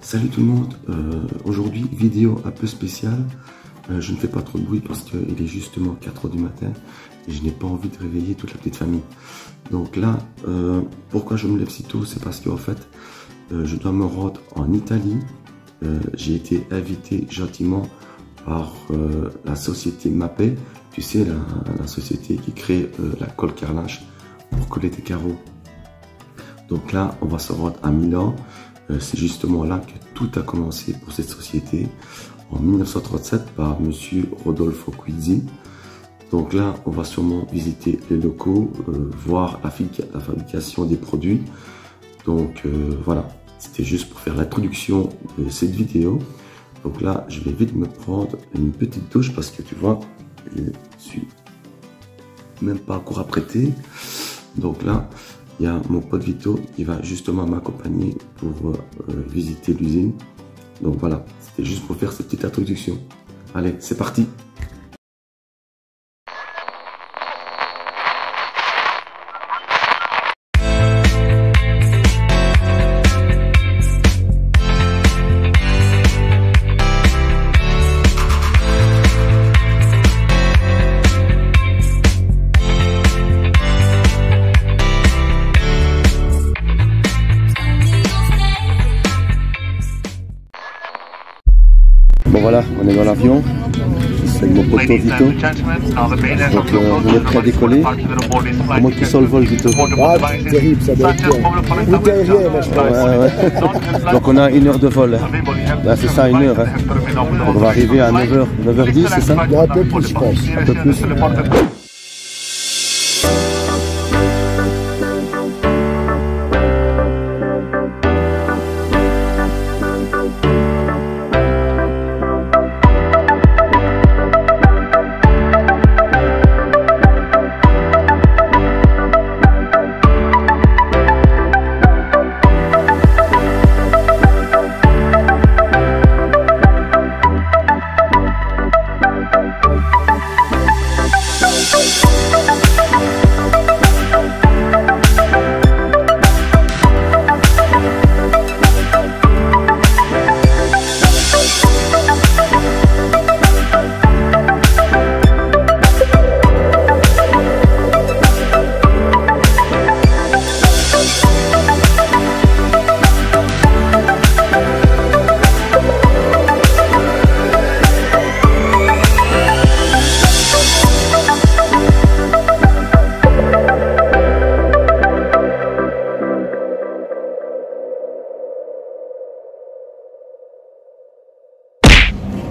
Salut tout le monde, aujourd'hui vidéo un peu spéciale. Je ne fais pas trop de bruit parce qu'il est justement 4 h du matin et je n'ai pas envie de réveiller toute la petite famille. Donc là, pourquoi je me lève si tôt, c'est parce qu'en fait, je dois me rendre en Italie. J'ai été invité gentiment par la société Mapei, tu sais, la société qui crée la colle carrelage pour coller tes carreaux. Donc là, on va se rendre à Milan. C'est justement là que tout a commencé pour cette société, en 1937 par monsieur Rodolfo Quizzi. Donc là, on va sûrement visiter les locaux, voir la fabrication des produits. Donc voilà, c'était juste pour faire l'introduction de cette vidéo. Donc là, je vais vite me prendre une petite douche parce que tu vois, je suis même pas encore apprêté. Donc là, il y a mon pote Vito qui va justement m'accompagner pour visiter l'usine. Donc voilà, c'était juste pour faire cette petite introduction. Allez, c'est parti! Bon voilà, on est dans l'avion, c'est mon poteau Vito, donc on est prêt à décoller. Comment tu sens le vol Vito? Ah, c'est terrible, ça doit être bien. Route aérienne, je pense. Ouais. Donc on a 1 heure de vol, là c'est ça, 1 heure. Hein. Donc on va arriver à 9h, 9h10, c'est ça? Il y a un peu plus, je pense. Un peu plus.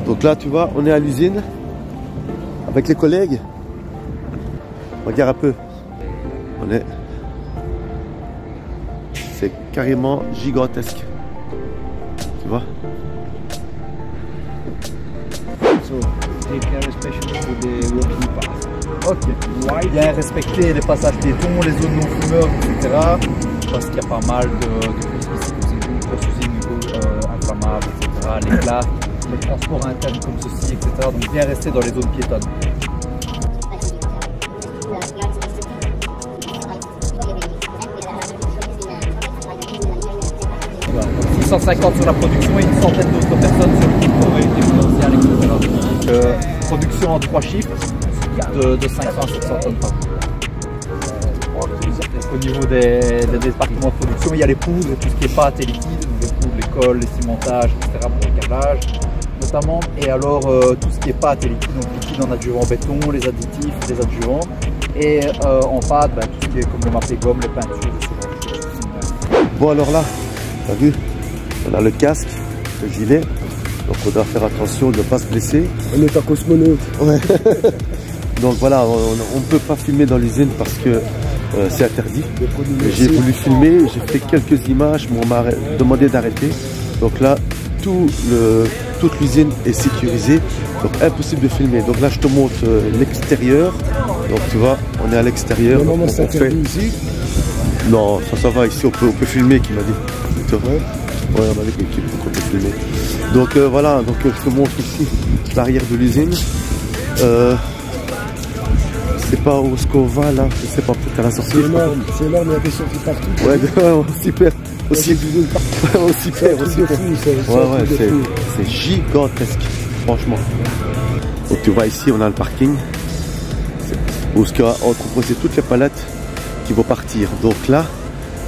Donc là, tu vois, on est à l'usine avec les collègues. Regarde un peu. C'est carrément gigantesque. Tu vois? So, take care especially for the walking path. Ok. Bien respecter les passages piétons, les zones non fumeurs, etc. Parce qu'il y a pas mal de grosses usines inflammables, etc. L'éclat. Les transports internes comme ceci, etc. Donc bien rester dans les zones piétonnes. Voilà. 650 sur la production et une centaine d'autres personnes sur le propriété financière, etc. Production en 3 chiffres de 500 à 700 tonnes par jour. Au niveau des départements de production, il y a les poudres, tout ce qui est pâte et liquide, donc les poudres, les colles, les cimentages, etc. pour le câblage. Notamment, et alors tout ce qui est pâte et liquide, donc liquide en adjuvant béton, les additifs, les adjuvants, et en pâte, tout ce qui est comme le Mapei gomme, les peintures, etc. Bon alors là, t'as vu, on a le casque, le gilet, donc on doit faire attention de ne pas se blesser. On est un cosmonaute. Ouais. Donc voilà, on ne peut pas filmer dans l'usine parce que c'est interdit. J'ai voulu filmer, j'ai fait quelques images, mais on m'a demandé d'arrêter. Donc là, toute l'usine est sécurisée, donc impossible de filmer. Donc là je te montre l'extérieur, donc tu vois on est à l'extérieur. Non, c'est interdit ici. Non, ça va, ici on peut filmer, qui m'a dit. Ouais, on m'a dit qu'on peut filmer. Donc voilà, donc je te montre ici l'arrière de l'usine. C'est pas où est-ce qu'on va là, je sais pas, peut-être à la sortie. C'est énorme, il y a des sorties partout. Ouais, super. aussi père. Ouais, c'est gigantesque, franchement. Donc tu vois ici, on a le parking. Où on a entreposé toutes les palettes qui vont partir. Donc là,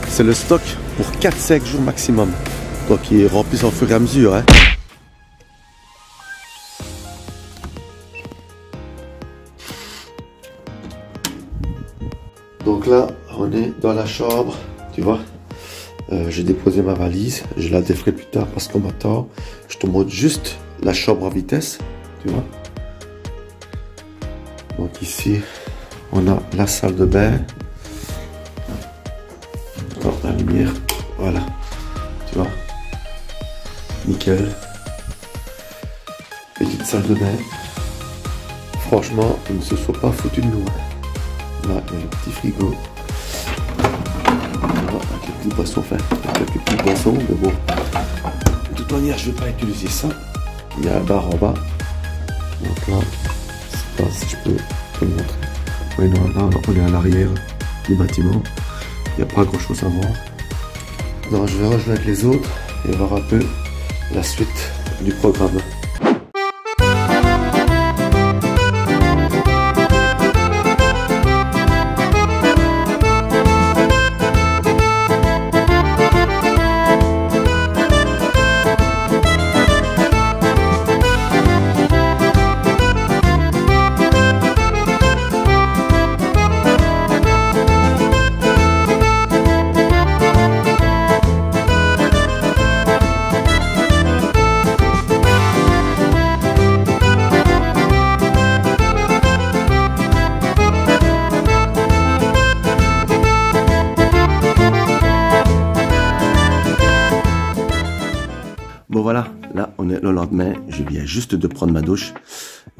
c'est le stock pour 4-5 jours maximum. Donc il est rempli au fur et à mesure. Hein. Donc là, on est dans la chambre, tu vois. J'ai déposé ma valise, je la déferai plus tard parce qu'on m'attend. Je te montre juste la chambre en vitesse, tu vois. Donc ici, on a la salle de bain. Dans la lumière, voilà, tu vois. Nickel. Petite salle de bain. Franchement, ils ne se sont pas foutus de nous. Là, il y a le petit frigo. Voilà, avec les petites boissons, enfin, avec les petites boissons, mais bon. De toute manière, je ne vais pas utiliser ça. Il y a un bar en bas. Donc là, je sais pas si je peux te le montrer. Oui, non, là, on est à l'arrière du bâtiment. Il n'y a pas grand chose à voir. Donc, je vais rejoindre les autres et voir un peu la suite du programme. Bon voilà, là on est le lendemain, je viens juste de prendre ma douche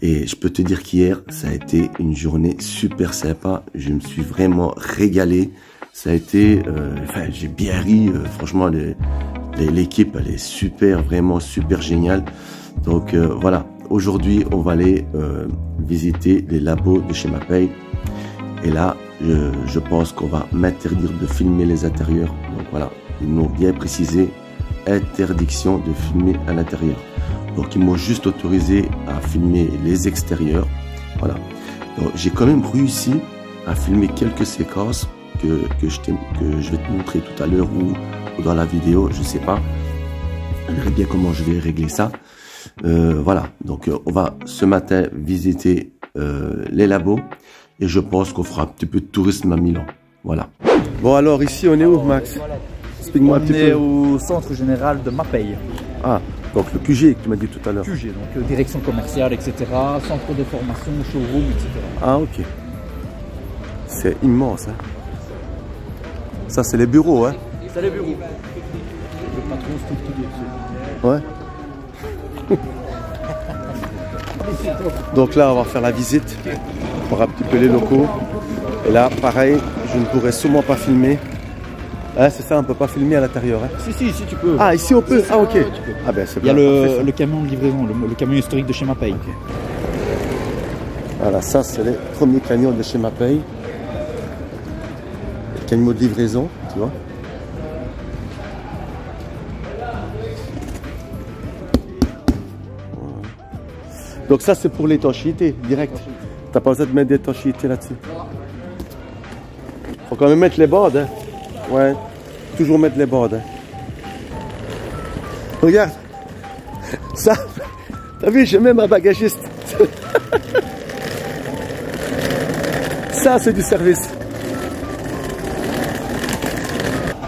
et je peux te dire qu'hier ça a été une journée super sympa, je me suis vraiment régalé, ça a été, enfin j'ai bien ri, franchement l'équipe elle est super, vraiment super géniale, donc voilà, aujourd'hui on va aller visiter les labos de chez Mapei et là je pense qu'on va m'interdire de filmer les intérieurs, donc voilà, ils m'ont bien précisé. Interdiction de filmer à l'intérieur. Donc ils m'ont juste autorisé à filmer les extérieurs. Voilà. J'ai quand même réussi à filmer quelques séquences que je vais te montrer tout à l'heure ou dans la vidéo, je sais pas. On verra bien comment je vais régler ça. Voilà. Donc on va ce matin visiter les labos et je pense qu'on fera un petit peu de tourisme à Milan. Voilà. Bon alors ici on est où Max? On est au centre général de Mapei. Ah, donc le QG que tu m'as dit tout à l'heure. QG, donc direction commerciale, etc. Centre de formation, showroom, etc. Ah, ok. C'est immense, hein. Ça, c'est les bureaux, hein. C'est les bureaux. Le patron structuré dessus. Ouais. Donc là, on va faire la visite. On va un petit peu les locaux. Et là, pareil, je ne pourrais sûrement pas filmer. Ah, c'est ça, on ne peut pas filmer à l'intérieur. Hein. Si, tu peux. Ah, ici on peut. Ah, ok. Ah, ben, c'est bien. Il y a le camion de livraison, le camion historique de chez Mapei. Okay. Voilà, ça, c'est les premiers camions de chez Mapei. Le camion de livraison, tu vois. Voilà. Donc, ça, c'est pour l'étanchéité, direct. Tu n'as pas besoin de mettre d'étanchéité là-dessus. Faut quand même mettre les bords, hein. Ouais, toujours mettre les bords. Hein. Regarde, ça, t'as vu, j'ai même un bagagiste. Ça, c'est du service.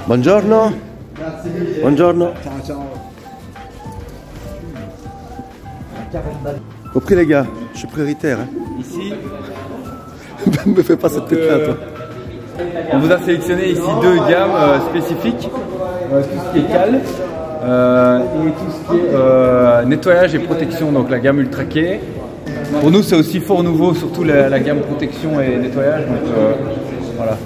Buongiorno. Buongiorno. Compris les gars, je suis prioritaire. Hein. Ici. Me fais pas cette tête là, toi. On vous a sélectionné ici deux gammes spécifiques, tout ce qui est cale et tout ce qui est nettoyage et protection, donc la gamme Ultra K. Pour nous c'est aussi fort nouveau, surtout la gamme protection et nettoyage, donc voilà.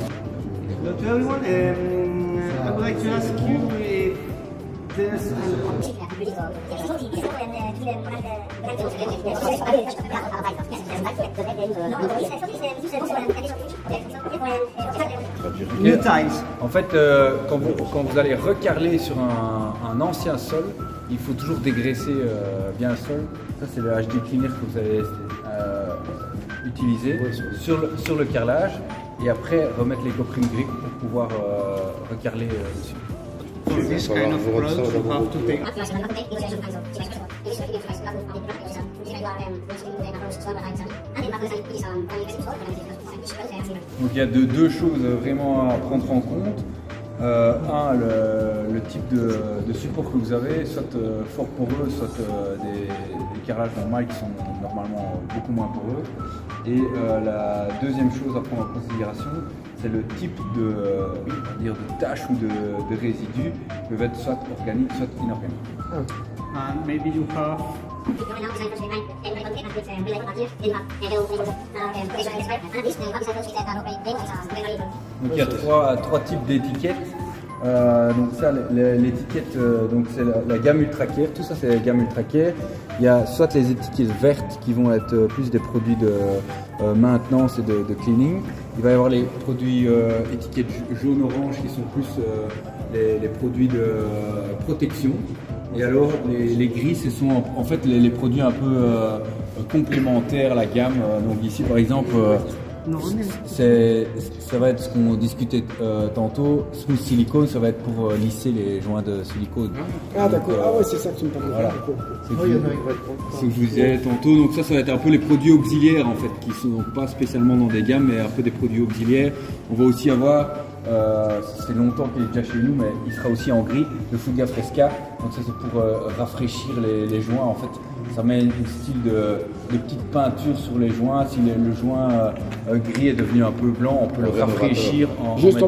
New tiles. En fait, quand vous allez recarreler sur un ancien sol, il faut toujours dégraisser bien le sol. Ça, c'est le HD cleaner que vous allez utiliser sur le carrelage et après remettre les coprines grip pour pouvoir recarreler dessus. For this kind of product, you have to take. Donc il y a deux choses vraiment à prendre en compte. Le type de support que vous avez, soit fort poreux, soit des carrelages normaux qui sont normalement beaucoup moins poreux. Et la deuxième chose à prendre en considération, c'est le type de tâches ou de résidus qui peuvent être soit organiques, soit inorganiques. And maybe you have. Donc il y a trois types d'étiquettes. Donc ça, l'étiquette, donc c'est la gamme Ultra Care. Tout ça, c'est la gamme Ultra Care. Il y a soit les étiquettes vertes qui vont être plus des produits de maintenance et de cleaning. Il va y avoir les produits étiquettes jaune-orange qui sont plus les produits de protection. Et alors les gris, ce sont en fait les produits un peu complémentaires à la gamme. Donc ici par exemple, ça va être ce qu'on discutait tantôt. Smooth silicone, ça va être pour lisser les joints de silicone. Ah d'accord, ah ouais, c'est ça que tu me parlais. Voilà. C'est ce que je vous disais tantôt. Donc ça va être un peu les produits auxiliaires en fait, qui sont pas spécialement dans des gammes, mais un peu des produits auxiliaires. On va aussi avoir, c'est longtemps qu'il est déjà chez nous, mais il sera aussi en gris, le Fuga Fresca. Donc ça c'est pour rafraîchir les joints en fait. Ça met un style de petite peinture sur les joints. Si le joint gris est devenu un peu blanc, on peut le rafraîchir en mettant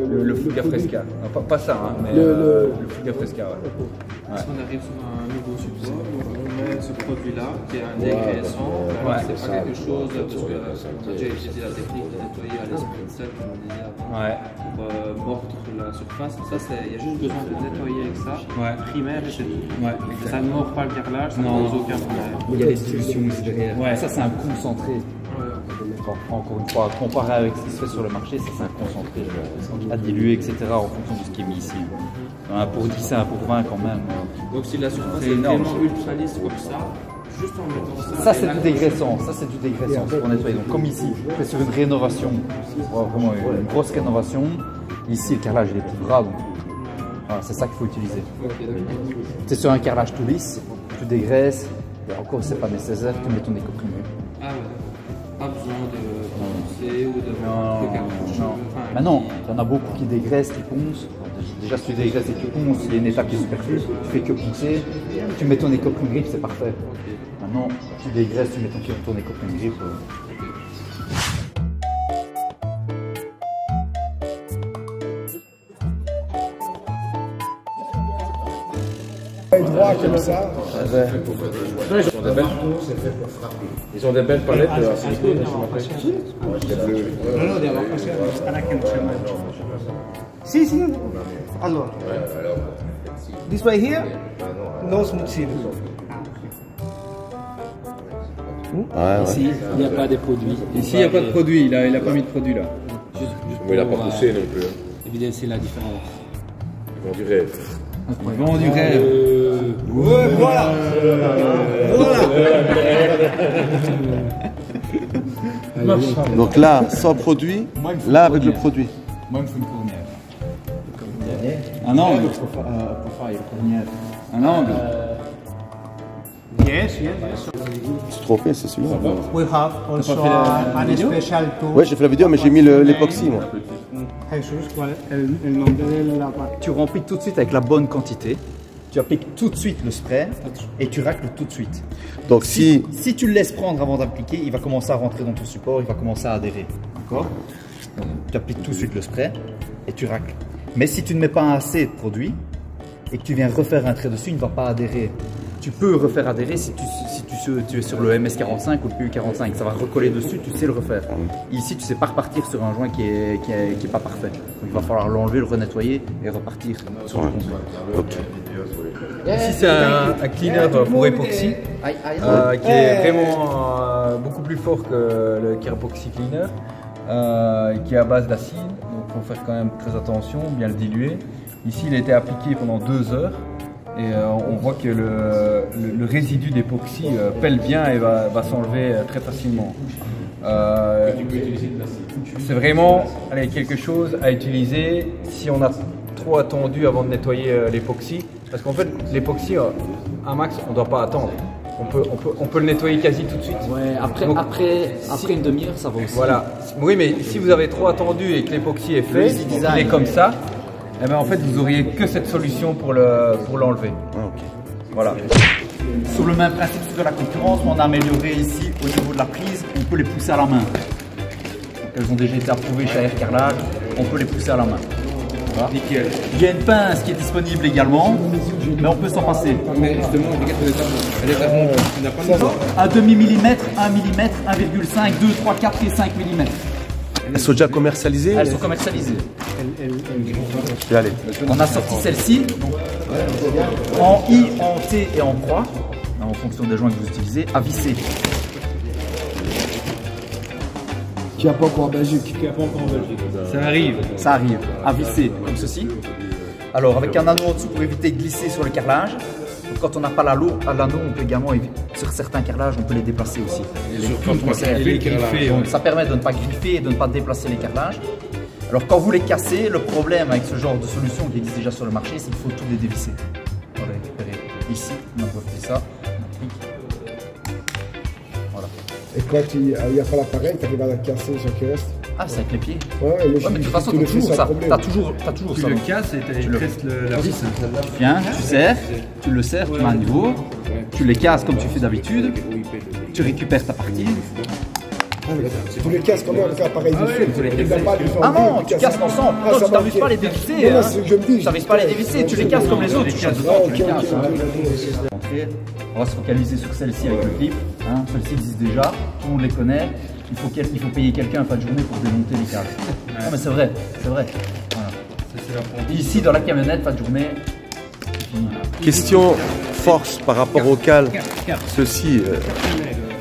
le Fuga Fresca. Non, pas ça, hein, mais le Fuga Fresca. Ouais. Si on arrive sur un nouveau support, on met ce produit-là qui est un dégraissant. C'est pas quelque chose, parce que on a déjà utilisé la technique de nettoyer à l'esprit de sel, comme on disait avant, pour mordre la surface. Ça, il y a juste besoin de nettoyer avec ça, primaire et c'est tout. Ça ne mord pas le carrelage, ça ne cause aucun problème. Il y a des solutions aussi derrière. Ça, c'est un concentré. Encore une fois, comparé avec ce qui se fait sur le marché, ça c'est un concentré à diluer, etc. en fonction de ce qui est mis ici. Un pour 10, c'est un pour 20 quand même. Donc si la surface est vraiment ultra lisse comme ça, juste en mettant ça. Ça c'est du dégraissant, c'est pour nettoyer. Donc comme ici, c'est sur une rénovation, vraiment une grosse rénovation. Ici le carrelage il est plus gras, donc voilà, c'est ça qu'il faut utiliser. C'est sur un carrelage tout lisse, tu dégraisses, et encore c'est pas nécessaire, tu mets ton écoprime. Ah ouais. Pas besoin de poncer ou de cartouche. Bah non, il y en a beaucoup qui dégraissent, qui poncent. Déjà, si tu dégraisses et que tu ponces, il y a une étape qui est superflue. Tu fais que poncer, tu mets ton écoprime grip, c'est parfait. Maintenant, tu dégraisses, tu mets ton écoprime grip. Droit comme ça. Ils ont des belles palettes de silicone. Si. Alors. This way here, no smooth silicone. Ici, il n'y a pas de produit. Ici, il n'y a pas de produit, il n'a pas mis de produit là. Mais il n'a pas poussé non plus. Évidencer la différence. Ils vont du rêve. Ils vendent du rêve. Ouais, voilà. Donc là, sans produit, là avec le produit. Moi, il me faut une fournière. Un angle. Un angle. Yes. C'est trop fait, c'est celui-là. We have also an special tool. Ouais, j'ai fait la vidéo, mais j'ai mis l'époxy, moi. Jesus, ¿cuál es el nombre de la parte? Tu remplis tout de suite avec la bonne quantité. Tu appliques tout de suite le spray et tu racles tout de suite. Donc si tu le laisses prendre avant d'appliquer, il va commencer à rentrer dans ton support, il va commencer à adhérer. D'accord? Tu appliques tout de suite le spray et tu racles. Mais si tu ne mets pas assez de produit et que tu viens refaire un trait dessus, il ne va pas adhérer. Tu peux refaire adhérer si tu es sur le MS45 ou le PU45, ça va recoller dessus, tu sais le refaire. Ici, tu ne sais pas repartir sur un joint qui est pas parfait. Donc, il va falloir l'enlever, le renettoyer et repartir sur le complet. Ici, c'est un cleaner pour époxy qui est vraiment beaucoup plus fort que le Care Epoxy Cleaner. qui est à base d'acide, donc il faut faire quand même très attention, bien le diluer. Ici il a été appliqué pendant 2 heures et on voit que le résidu d'époxy pèle bien et va s'enlever très facilement. C'est vraiment quelque chose à utiliser si on a trop attendu avant de nettoyer l'époxy, parce qu'en fait l'époxy, un max on ne doit pas attendre. On peut le nettoyer quasi tout de suite. Ouais, après une demi-heure, ça va aussi. Voilà. Oui, mais si vous avez trop attendu et que l'époxy est fait, il est comme ça, eh ben en fait vous auriez que cette solution pour l'enlever. Voilà. Sur le même principe de la concurrence, on a amélioré ici au niveau de la prise, on peut les pousser à la main. Donc, elles ont déjà été approuvées chez Air Carrelage, on peut les pousser à la main. Voilà. Nickel. Il y a une pince qui est disponible également, mais on peut s'en passer. Mais justement, elle est vraiment. Tu n'as pas de niveau. Un demi-millimètre, 1 mm, 1,5, 2, 3, 4 et 5 mm. Elles sont déjà commercialisées? Elles sont commercialisées. Allez. On a sorti celle-ci en I, en T et en croix, en fonction des joints que vous utilisez, à visser. Qui n'y a pas encore en Belgique. Ça arrive. Ça arrive, à visser, comme ceci. Alors, avec un anneau en dessous pour éviter de glisser sur le carrelage. Donc, quand on n'a pas l'anneau, on peut également, sur certains carrelages, on peut les déplacer aussi. Donc, ça permet de ne pas griffer et de ne pas déplacer les carrelages. Alors, quand vous les cassez, le problème avec ce genre de solution qui existe déjà sur le marché, c'est qu'il faut tout les dévisser. On va les récupérer ici, on va faire ça, on applique. Voilà. Et quand il n'y a pas l'appareil, tu arrives à la casser sur le reste. Ah, c'est avec les pieds. Ouais, mais Ouais, mais de toute façon, tu as toujours ça. T'as toujours Tu ça. le casses et tu restes la vis. Tu viens, tu serres, tu le serres, tu mets à niveau, tu les casses comme tu fais d'habitude, tu récupères ta partie. Tu les casses comment avec l'appareil dessus. Ah non, tu casses l'ensemble. Non, tu n'arrives pas à les dévisser. Non, c'est ce que je me dis. Tu n'arrives pas à les dévisser, tu les casses comme les autres. Tu casses dedans, tu les casses. On va se focaliser sur celle-ci avec le clip. Celle-ci existe déjà, tout le monde les connaît. Il faut payer quelqu'un en fin de journée pour démonter les câbles. Non mais c'est vrai, c'est vrai. Voilà. Ici dans la camionnette, fin de journée. Question force par rapport au cale. Ceci,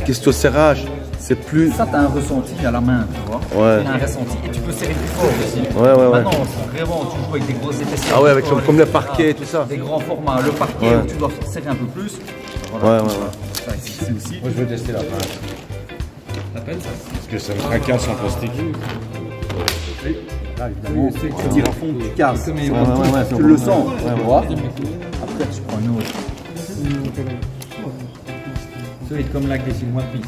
question serrage, c'est plus. Ça, tu as un ressenti à la main, tu vois. Ouais. Tu as un ressenti et tu peux serrer plus fort aussi. Ouais. Maintenant, c'est vraiment, tu joues avec des grosses épaisseurs. Ah ouais, avec comme le parquet et tout ça. Des grands formats. Le parquet où tu dois serrer un peu plus. Voilà. Ouais. Ça existe aussi. Moi, je veux tester la pince. La peine, ça. Parce que ça me tracasse en plastique. Là, évidemment, tu tires à fond, tu casses. Ouais, tu le sens. Tu vois. Après, tu prends une autre. C'est comme la glycine, moi, puis.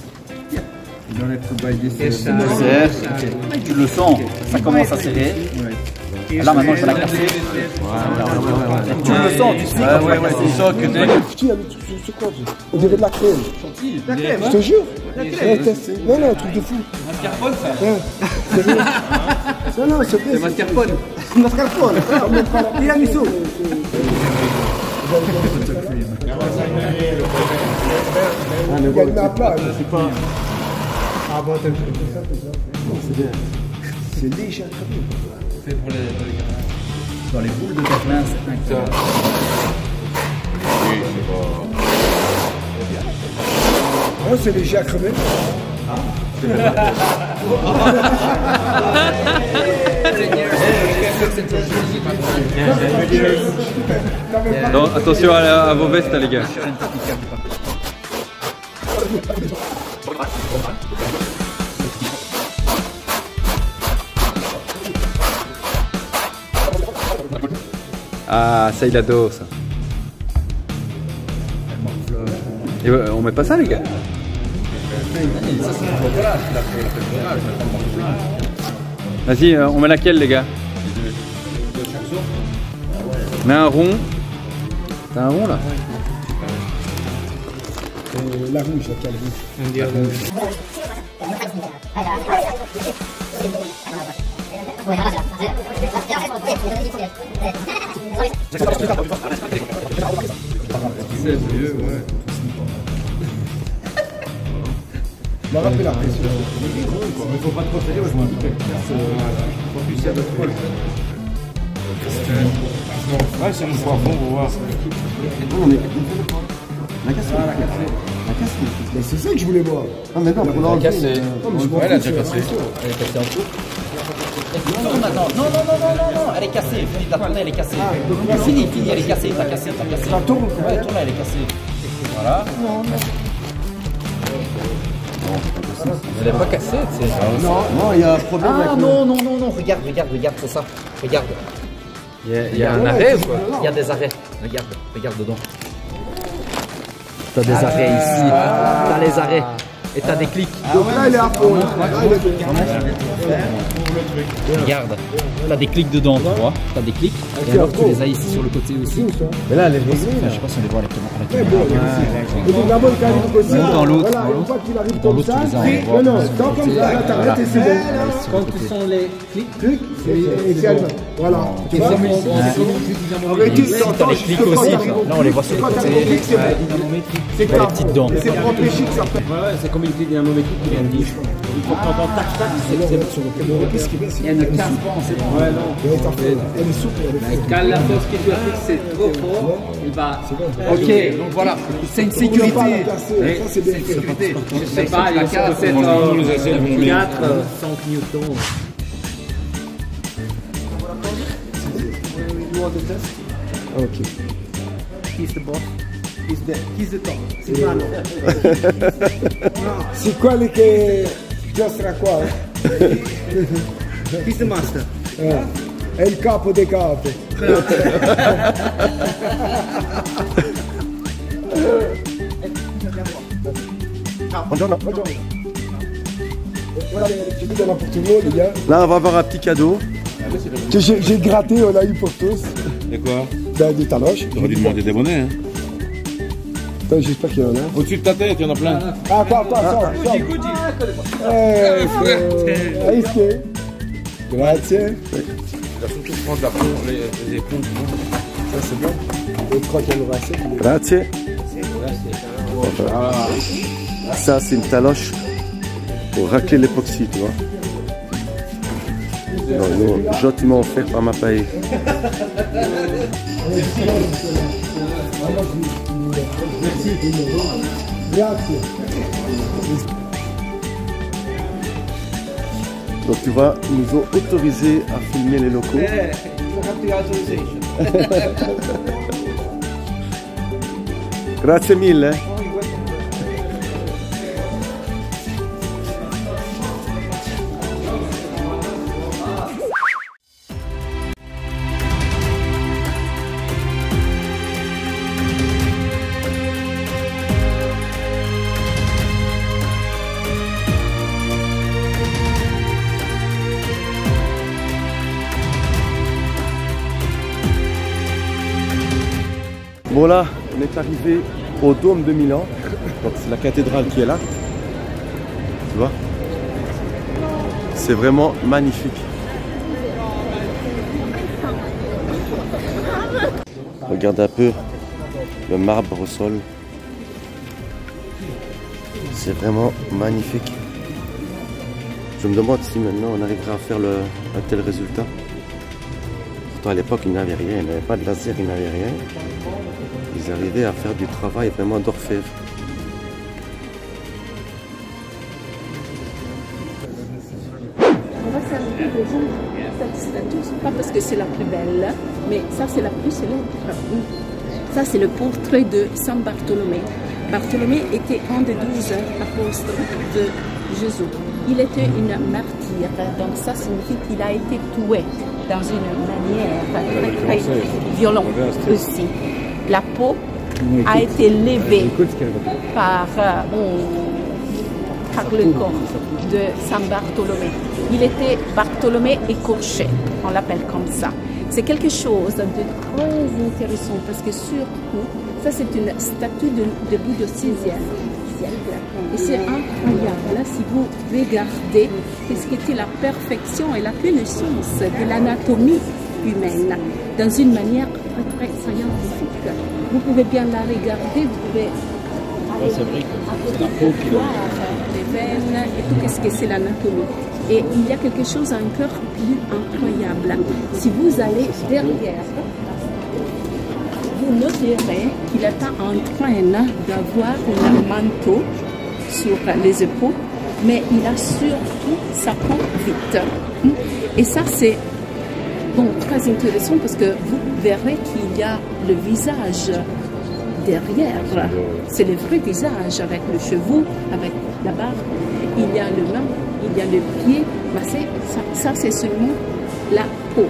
Il enlève tout bail des Tu le sens, ça commence à serrer. Là maintenant il faut la casser. Tu le sens, tu sais quand tu vas casser. Tu sens que C'est quoi? On dirait de la crème. Je te jure. Non, un truc de fou. Mascarpone, ça. Non, c'est vrai. C'est mascarpone. Mascarpone. Il a mis ça. Il y a une plat, je sais pas. Ah bon, t'as vu ça, c'est bien. C'est léger à attraper. C'est pour les Dans les boules de Berlin, c'est incroyable. Oh, c'est léger à crever. Non, attention à vos vestes, les gars. Ah, ça il adore ça. Et on met pas ça, les gars? Vas-y, on met laquelle, les gars? Mets un rond. T'as un rond là? La rouge, la cale rouge. On va rappeler la pression. Il ne faut pas trop serrer, je m'en doute. Focus à notre poil. Ouais, c'est une fois bon, on va voir. On est. La casse. Mais c'est ça que je voulais voir. Ah, mais non, pour l'enlever. cassé. Ouais, elle a déjà cassé. Elle est cassée en dessous. Non, elle est cassée. Fini de la tourner, elle est cassée. Fini, elle est cassée. T'as cassé. Ça tourne. Ouais, tourne, elle est cassée. Voilà. Elle n'est pas cassée, tu sais. Non, il y a un problème Ah avec non, regarde, c'est ça. Regarde. Il y a un arrêt ou quoi? Il y a des arrêts. Regarde dedans. T'as des arrêts ici. T'as les arrêts. Et t'as des clics. Donc là, il est à fond. Regarde. T'as des clics dedans, tu vois. T'as des clics. Et alors tu les as ici sur le côté aussi. Mais là, elle est Je sais pas si on les voit à la caméra. Donc d'abord, il arrive au côté. Dans l'autre. Voilà, une fois qu'il arrive Dans comme l'autre, ça. tu les as, on voit. Non, tant comme ça, là, t'arrêtes et c'est bon. Quand tu sens les clics, Et c'est allemand. Voilà. Tu vois? T'as les clics aussi. Là, on les voit sur le côté. C'est Les petites dents. c'est empêché que ça fait. ouais, c'est comme une clé dynamométrique qui vient de dire. Il faut que tu entends tac tac, c'est sur le côté. Il y a une 15 ans, c'est bon. Ouais, non. Elle est souple. Quand la force que tu appliques c'est trop fort, il va. Ok, donc voilà. C'est une sécurité. Ça, c'est bien fait. Sécurité. Je sais pas, il y a 47 4, 5 newtons. Ok. He's the boss. He's the top. C'est Mano. C'est quoi les che giostra qua? He's the master. È il capo dei capi. Buongiorno. Voilà, j'ai mis dans la pour tout le monde, les gars. Là, on va avoir un petit cadeau. J'ai gratté, on a eu pour tous. Et quoi? Des taloches. T'aurais dû demander des bonnets, hein. Attends, j'espère qu'il y en a. Au-dessus de ta tête, il y en a plein. Ah, quoi, sors. Risqué. Grazie. Il va surtout prendre les éponges. Ça, c'est bon. Je crois qu'il y en aura assez. Grazie. Ça, c'est une taloche pour racler l'époxy, tu vois. Gentiment offert par ma paille. Grazie. Donc tu vois, ils nous ont autorisé à filmer les locaux. Grazie mille. Bon là, on est arrivé au Dôme de Milan. Donc c'est la cathédrale qui est là. Tu vois? C'est vraiment magnifique. Regarde un peu le marbre au sol. C'est vraiment magnifique. Je me demande si maintenant on arrivera à faire un tel résultat. Pourtant à l'époque il n'avait rien, il n'avait pas de laser, il n'avait rien. Ils arrivaient à faire du travail vraiment d'orfèvre. On va s'arrêter déjà cette statue, pas parce que c'est la plus belle, mais ça c'est la plus célèbre. Ça c'est le portrait de Saint Bartholomé. Bartholomé était un des 12 apôtres de Jésus. Il était une martyre, donc ça signifie qu'il a été tué dans une manière très violente aussi. La peau a été levée par le corps de Saint Bartholomé. Il était Bartholomé écorché, on l'appelle comme ça. C'est quelque chose de très intéressant parce que surtout, ça c'est une statue de début du 6e siècle. Et c'est incroyable si vous regardez ce qu'était la perfection et la connaissance de l'anatomie humaine dans une manière très scientifique. Vous pouvez bien la regarder, vous pouvez voir les veines et tout ce que c'est l'anatomie. Et il y a quelque chose encore plus incroyable. Si vous allez derrière, vous vous noterez qu'il est en train d'avoir un manteau sur les épaules, mais il a surtout sa peau vite. Et ça, c'est très intéressant parce que vous verrez qu'il y a le visage derrière. C'est le vrai visage avec le cheveu, avec la barbe. Il y a le main, il y a le pied. Ça, c'est seulement la peau.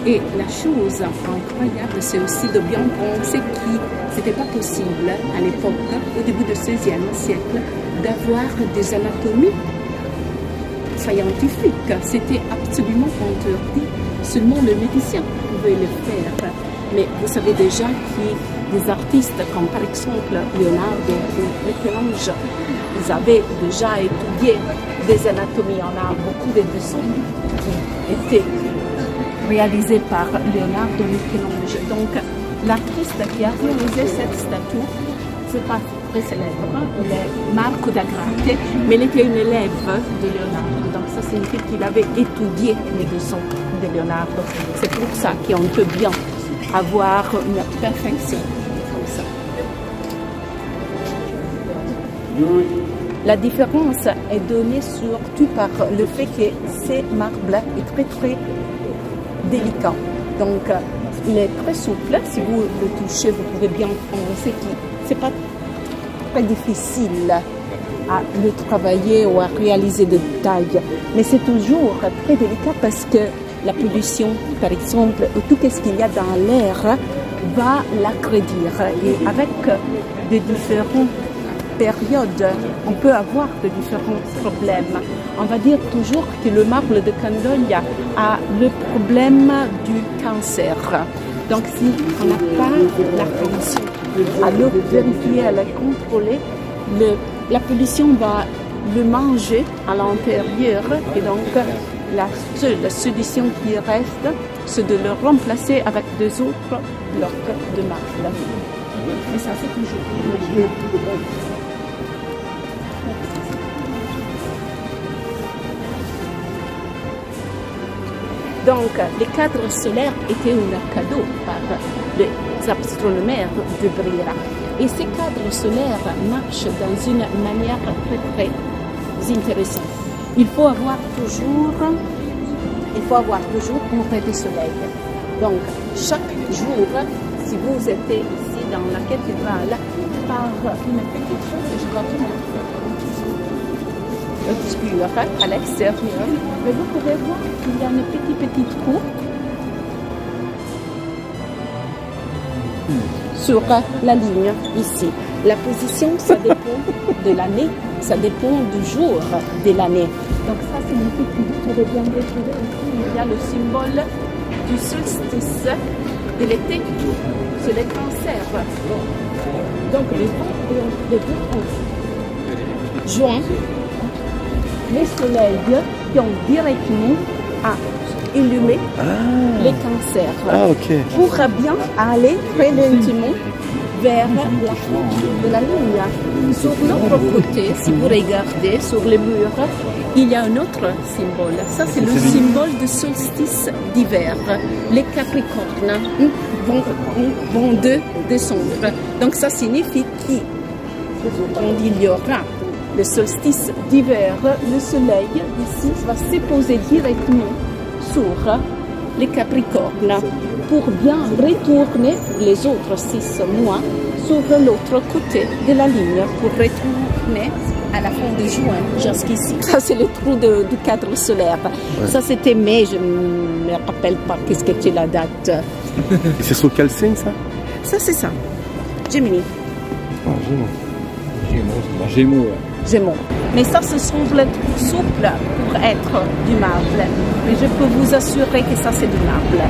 Et la chose incroyable, c'est aussi de bien penser que ce n'était pas possible à l'époque, au début du XVIe siècle, d'avoir des anatomies scientifiques. C'était absolument interdit. Seulement le médecin pouvait le faire. Mais vous savez déjà que des artistes comme par exemple Leonardo ou Michel-Ange, ils avaient déjà étudié des anatomies. On a beaucoup de dessins qui étaient réalisé par Leonardo Michel-Ange. Donc, l'artiste qui a réalisé cette statue, c'est pas très célèbre, il est Marco da Grate, mais il était une élève de Leonardo. Donc, ça signifie qu'il avait étudié les dessins de Leonardo. C'est pour ça qu'on peut bien avoir une perfection comme ça. La différence est donnée surtout par le fait que ce marbre est très très délicat. Donc, il est très souple. Si vous le touchez, vous pouvez bien penser que ce n'est pas très difficile à le travailler ou à réaliser de taille. Mais c'est toujours très délicat parce que la pollution, par exemple, ou tout ce qu'il y a dans l'air va l'accrédire. Et avec des différentes périodes, on peut avoir de différents problèmes. On va dire toujours que le marbre de Candolia a le problème du cancer. Donc si on n'a pas la pollution à le vérifier, à le contrôler, la pollution va le manger à l'intérieur et donc la seule solution qui reste, c'est de le remplacer avec deux autres blocs de marbre. Et ça c'est toujours. Donc, les cadres solaires étaient un cadeau par les astronomères de Brera. Et ces cadres solaires marchent dans une manière très, très intéressante. Il faut avoir toujours un ray de soleil. Donc, chaque jour, si vous êtes ici dans la cathédrale, par une petite chose, je crois obscure à l'extérieur, mais vous pouvez voir qu'il y a une petite trou sur la ligne ici. La position, ça dépend de l'année, ça dépend du jour de l'année. Donc ça signifie que vous pouvez bien retrouver ici, il y a le symbole du solstice de l'été, c'est le cancer. Donc le 2 juin, les soleils qui ont directement à allumer les cancers pour bien aller très lentement vers la fin de la ligne. Sur l'autre côté, si vous regardez sur les murs, il y a un autre symbole. Ça, c'est le symbole du solstice d'hiver. Les Capricornes vont descendre. Donc, ça signifie que quand il y aura le solstice d'hiver, le soleil ici va se poser directement sur les Capricornes pour bien retourner les autres 6 mois sur l'autre côté de la ligne pour retourner à la fin de juin jusqu'ici. Ça, c'est le trou du cadre solaire. Ouais. Ça, c'était mai, je ne me rappelle pas qu'est-ce que c'est la date. Et c'est sur quel signe, ça? Ça, c'est ça. Gemini. Ah, Gémeaux. Gémeaux. Gémeaux. Mais ça, ce semble souple pour être du marbre. Mais je peux vous assurer que ça, c'est du marbre.